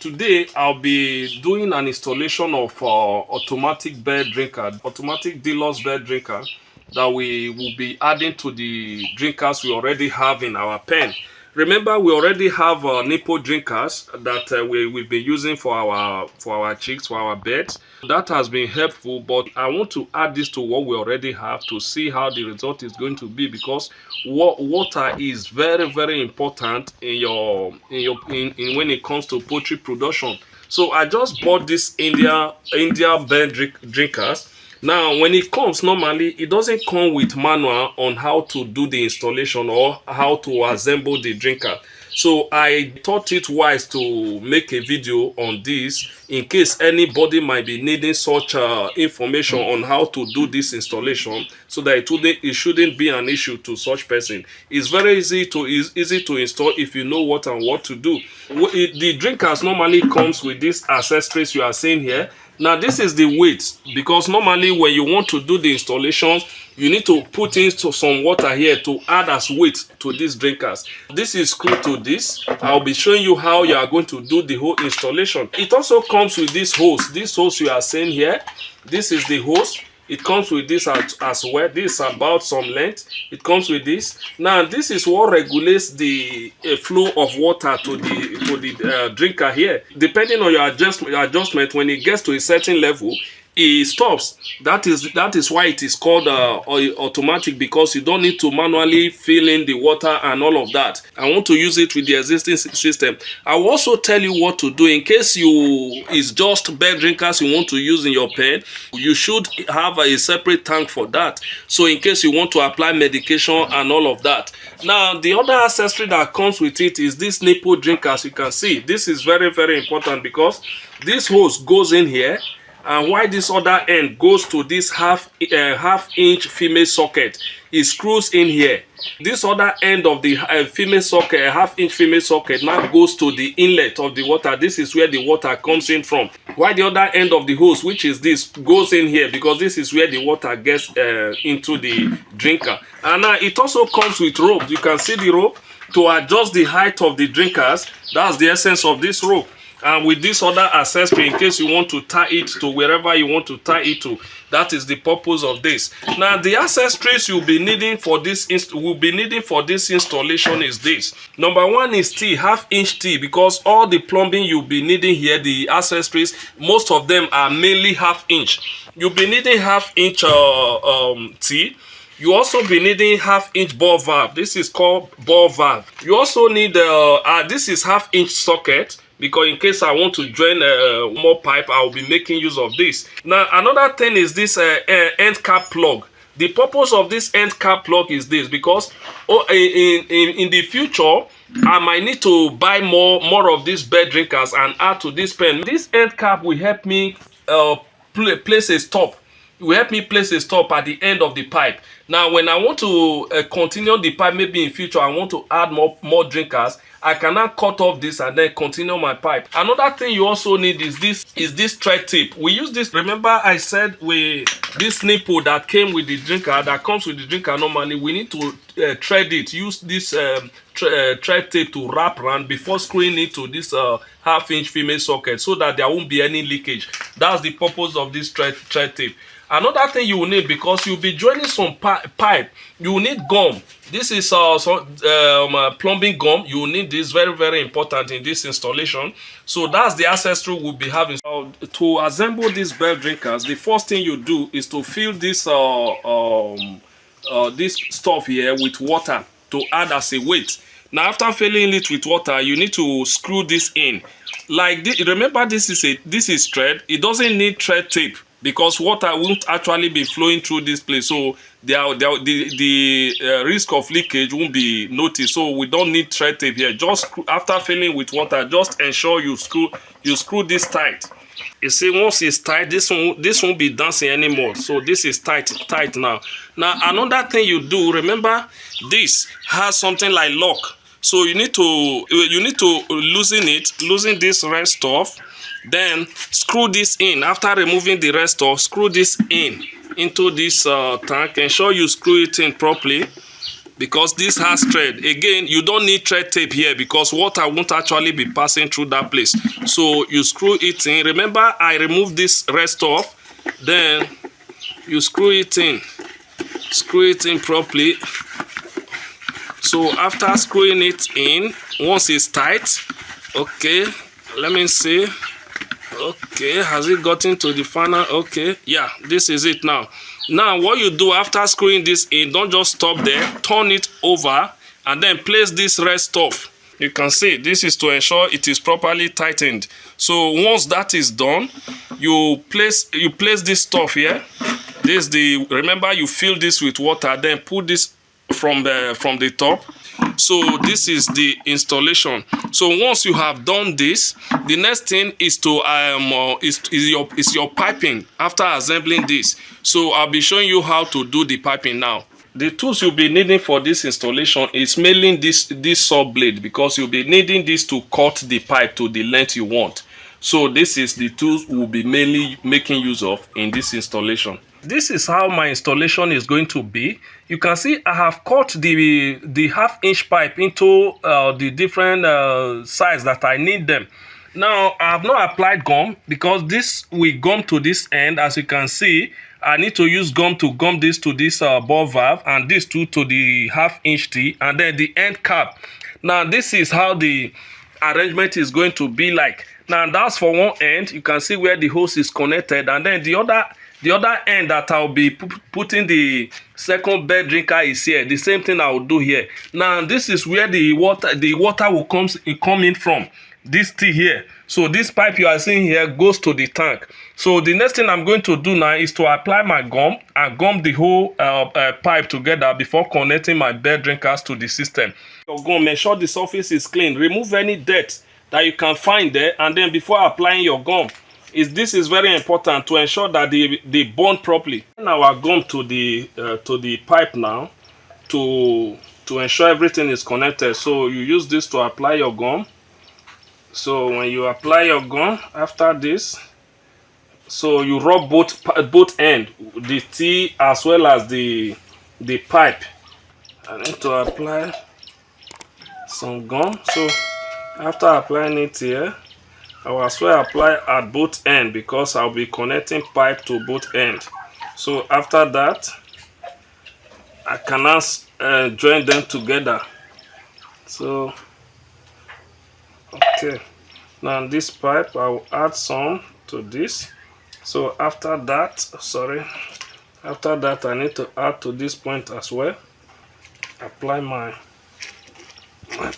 Today I'll be doing an installation of automatic bed drinker, automatic Deluxe bed drinker that we will be adding to the drinkers we already have in our pen. Remember, we already have nipple drinkers that we've been using for our chicks, for our beds. That has been helpful, but I want to add this to what we already have to see how the result is going to be, because water is very, very important in when it comes to poultry production. So I just bought this India bed drinkers. Now, when it comes, normally it doesn't come with manual on how to do the installation or how to assemble the drinker. So I thought it wise to make a video on this in case anybody might be needing such information on how to do this installation, so that it shouldn't be an issue to such person. It's very easy to install if you know what to do. The drinkers normally comes with these accessories you are seeing here. Now this is the weight, because normally when you want to do the installation, you need to put in some water here to add as weight to these drinkers. This is screwed to this. I'll be showing you how you are going to do the whole installation. It also comes with this hose. This hose you are seeing here, this is the hose. It comes with this as well. This is about some length. It comes with this. Now this is what regulates the flow of water to the drinker here. Depending on your adjustment, when it gets to a certain level, it stops. That is why it is called automatic, because you don't need to manually fill in the water and all of that. I want to use it with the existing system. I will also tell you what to do in case it's just bed drinkers you want to use in your pen. You should have a separate tank for that, so in case you want to apply medication and all of that. Now the other accessory that comes with it is this nipple drink. As you can see, this is very, very important, because this hose goes in here, and why this other end goes to this half-inch female socket. It screws in here. This other end of the female socket, half-inch female socket, now goes to the inlet of the water. This is where the water comes in from. Why the other end of the hose, which is this, goes in here, because this is where the water gets into the drinker. And now it also comes with rope. You can see the rope to adjust the height of the drinkers. That's the essence of this rope. And with this other accessory, in case you want to tie it to wherever you want to tie it to, that is the purpose of this. Now the accessories you'll be needing for this installation is this. Number one is T, half-inch T, because all the plumbing you'll be needing here, the accessories, most of them are mainly half-inch. You'll be needing half-inch T. You also be needing half-inch ball valve. This is called ball valve. You also need this is half-inch socket, because in case I want to join more pipe, I will be making use of this. Now another thing is this end cap plug. The purpose of this end cap plug is this, because in the future I might need to buy more of these bed drinkers and add to this pen. This end cap will help me place a stop. It will help me place a stop at the end of the pipe. Now when I want to continue the pipe, maybe in future I want to add more drinkers, I cannot cut off this and then continue my pipe. Another thing you also need is this thread tip. We use this. Remember I said this nipple that came with the drinker, that comes with the drinker normally, we need to thread it. Use this thread tape to wrap around before screwing it to this half-inch female socket, so that there won't be any leakage. That's the purpose of this thread tape. Another thing you will need, because you'll be joining some pipe, you will need gum. This is plumbing gum. You will need this, very, very important in this installation. So that's the accessory we'll be having. To assemble these bed drinkers, the first thing you do is to fill this this stuff here with water to add as a weight. Now after filling it with water, you need to screw this in like this. Remember, this is thread. It doesn't need thread tape, because water won't actually be flowing through this place, so the risk of leakage won't be noticed. So we don't need thread tape here. Just after filling with water, just ensure you screw this tight. You see, once it's tight, this won't be dancing anymore. So this is tight now. Now another thing you do, remember this has something like lock. So you need to loosen this red stuff. Then screw this in. After removing the rest of, screw this in into this tank. Ensure you screw it in properly. because this has thread. Again, you don't need thread tape here because water won't actually be passing through that place. So you screw it in. Remember, I removed this rest off. Then you screw it in properly. So after screwing it in, once it's tight, okay, let me see. Okay, has it gotten to the funnel? Okay, yeah, this is it now. Now what you do after screwing this in, don't just stop there, turn it over and then place this rest off. You can see this is to ensure it is properly tightened. So once that is done, you place this stuff here. This remember you fill this with water, then put this from the top. So this is the installation. So once you have done this, the next thing is to is your piping after assembling this. So I'll be showing you how to do the piping now. The tools you'll be needing for this installation is mainly this saw blade, because you'll be needing this to cut the pipe to the length you want. So this is the tools we'll be mainly making use of in this installation. This is how my installation is going to be. You can see I have cut the 1/2-inch pipe into the different size that I need them. Now I have not applied gum because this will gum to this end. As you can see, I need to use gum to gum this to this ball valve, and this to the 1/2-inch T, and then the end cap. Now this is how the arrangement is going to be like. Now that's for one end. You can see where the hose is connected, and then the other end that I'll be putting the second bed drinker is here. The same thing I will do here. Now this is where the water will come in from. This T here. So this pipe you are seeing here goes to the tank. So the next thing I'm going to do now is to apply my gum and gum the whole pipe together before connecting my bed drinkers to the system. Your gum, make sure the surface is clean. Remove any dirt that you can find there, and then before applying your gum, this is very important to ensure that they bond properly. Now our gum to the pipe now to ensure everything is connected. So you use this to apply your gum. So when you apply your gum after this, so you rub both end, the T as well as the pipe. I need to apply some gum. So after applying it here, I will as well apply at both ends because I'll be connecting pipe to both ends. So after that, I can now join them together. So okay, now this pipe I will add some to this. So after that, I need to add to this point as well. Apply my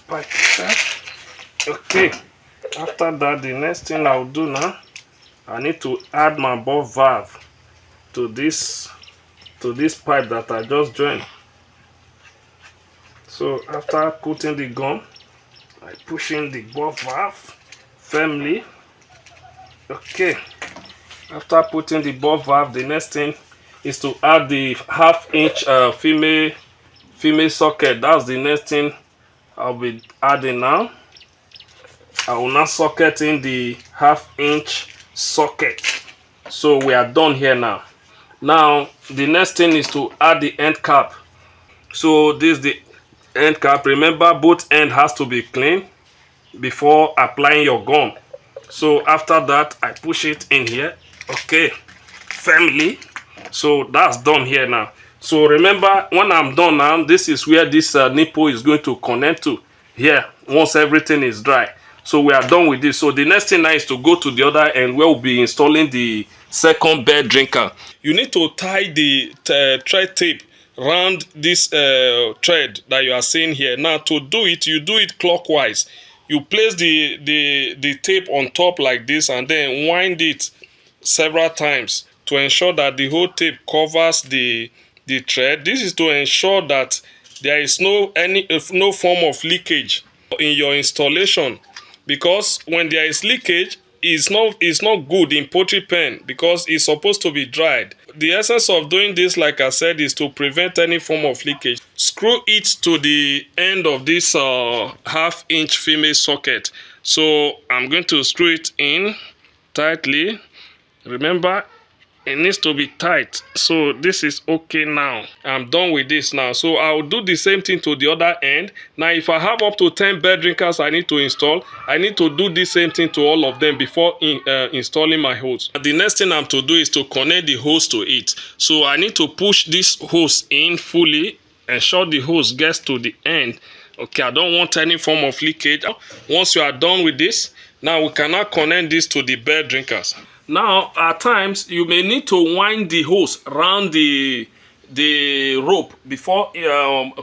pipe there. Okay, after that, the next thing I'll do now, I need to add my ball valve to this pipe that I just joined. So after putting the gum, I push in the ball valve firmly. Okay, after putting the ball valve, the next thing is to add the 1/2-inch female socket. That's the next thing I'll be adding now. I will now socket in the 1/2-inch socket. So we are done here now. Now the next thing is to add the end cap. So this is the end cap. Remember, both end has to be clean before applying your gum. So after that, I push it in here, okay, firmly. So that's done here now. So remember, when I'm done now, this is where this nipple is going to connect to here once everything is dry. So we are done with this. So the next thing now is to go to the other end where we'll be installing the second bed drinker. You need to tie the thread tape around this thread that you are seeing here. Now to do it, you do it clockwise. You place the tape on top like this and then wind it several times to ensure that the whole tape covers the thread. This is to ensure that there is no form of leakage in your installation, because when there is leakage, it's not good in poultry pen because it's supposed to be dried. The essence of doing this, like I said, is to prevent any form of leakage. Screw it to the end of this 1/2-inch female socket. So I'm going to screw it in tightly. Remember, It needs to be tight. So this is okay now. I'm done with this now. So I'll do the same thing to the other end. Now if I have up to 10 bed drinkers I need to install, I need to do the same thing to all of them before installing my hose. The next thing I'm to do is to connect the hose to it. So I need to push this hose in fully, ensure the hose gets to the end. Okay, I don't want any form of leakage. Once you are done with this, now we can now connect this to the bed drinkers. Now, at times, you may need to wind the hose around the rope before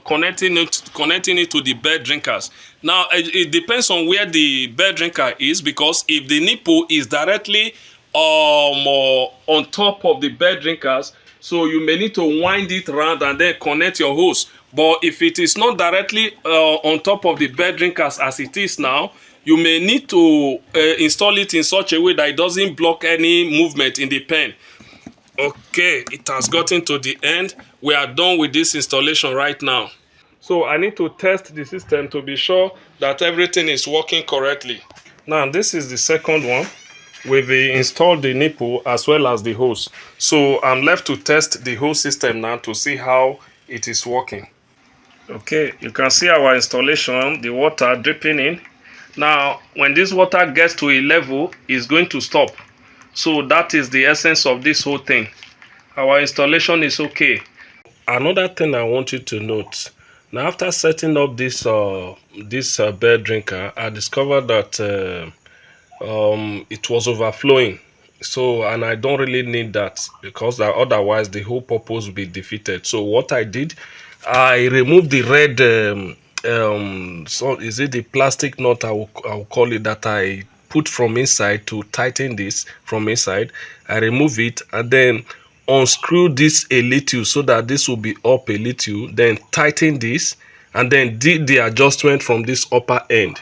connecting it to the bed drinkers. Now, it depends on where the bed drinker is, because if the nipple is directly on top of the bed drinkers, so you may need to wind it around and then connect your hose. But if it is not directly on top of the bed drinkers as it is now, you may need to install it in such a way that it doesn't block any movement in the pen. Okay, it has gotten to the end. We are done with this installation right now. So I need to test the system to be sure that everything is working correctly. Now this is the second one. We've installed the nipple as well as the hose. So I'm left to test the hose system now to see how it is working. Okay, you can see our installation, the water dripping in. Now, when this water gets to a level, it's going to stop. So that is the essence of this whole thing. Our installation is okay. Another thing I want you to note. Now, after setting up this bed drinker, I discovered that it was overflowing. So, and I don't really need that, because otherwise the whole purpose will be defeated. So what I did, I removed the red so is it the plastic nut, I will call it, that I put from inside to tighten this from inside. I remove it and then unscrew this a little so that this will be up a little, then tighten this and then did the adjustment from this upper end.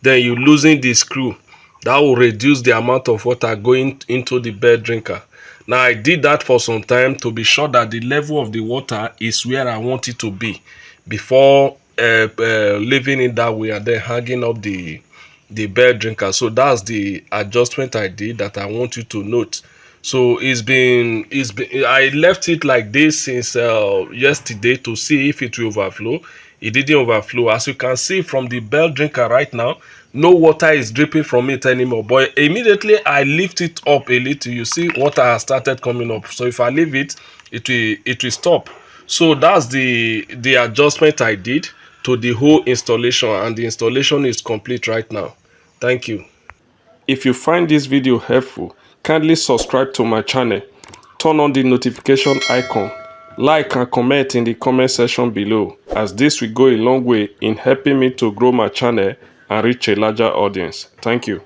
Then you loosen the screw. That will reduce the amount of water going into the bed drinker. Now I did that for some time to be sure that the level of the water is where I want it to be before leaving it that way and then hanging up the bed drinker. So that's the adjustment I did that I want you to note. So it's been I left it like this since yesterday to see if it will overflow. It didn't overflow. As you can see from the bed drinker right now, no water is dripping from it anymore. But immediately I lift it up a little, you see water has started coming up. So if I leave it, it will stop. So that's the adjustment I did to the whole installation, and the installation is complete right now. Thank you. If you find this video helpful, kindly subscribe to my channel, turn on the notification icon, like and comment in the comment section below, as this will go a long way in helping me to grow my channel and reach a larger audience. Thank you.